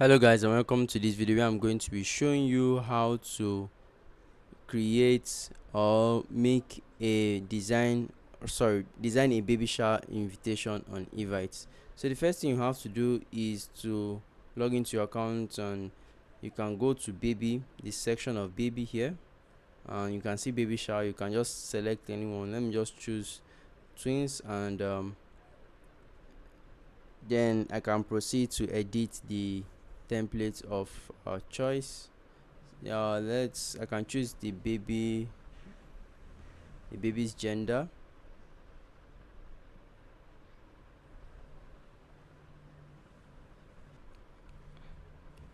Hello guys, and welcome to this video where I'm going to be showing you how to create or make a design a baby shower invitation on Evite. So the first thing you have to do is to log into your account, and you can go to baby, this section of baby here, and you can see baby shower. You can just select anyone. Let me just choose twins, and then I can proceed to edit the template of our choice. I can choose the baby's gender.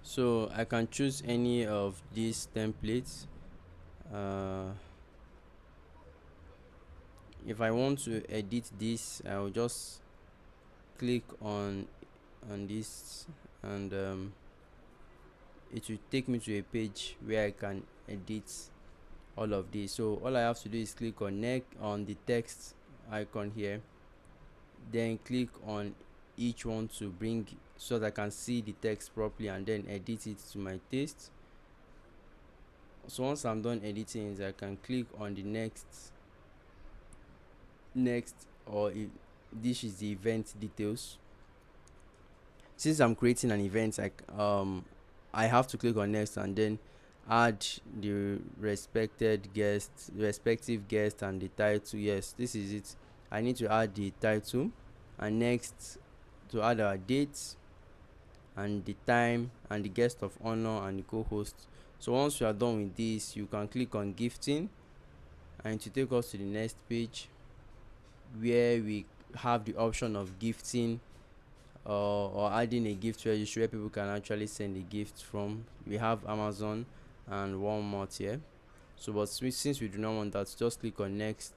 So I can choose any of these templates. uh, if I want to edit this, I will just click on this, and it will take me to a page where I can edit all of this. So all I have to do is click on the text icon here, then click on each one to bring so that I can see the text properly, and then edit it to my taste. So once I'm done editing it, I can click on the next, or if this is the event details. Since I'm creating an event, I have to click on next, and then add the respective guest and the title. Yes, this is it. I need to add the title, and next to add our dates and the time and the guest of honor and the co-host. So once you are done with this, you can click on gifting, and to take us to the next page where we have the option of gifting, or adding a gift registry where people can actually send a gift from. We have Amazon and Walmart here. So but since we do not want that, just click on next,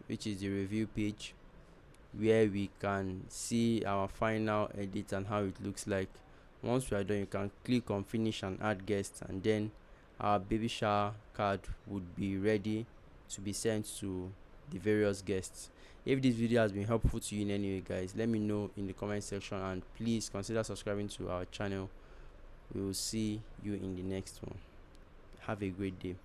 which is the review page, where we can see our final edit and how it looks like. Once we are done, you can click on finish and add guests, and then our baby shower card would be ready to be sent to the various guests. If this video has been helpful to you in any way, guys, let me know in the comment section, and please consider subscribing to our channel. We will see you in the next one. Have a great day.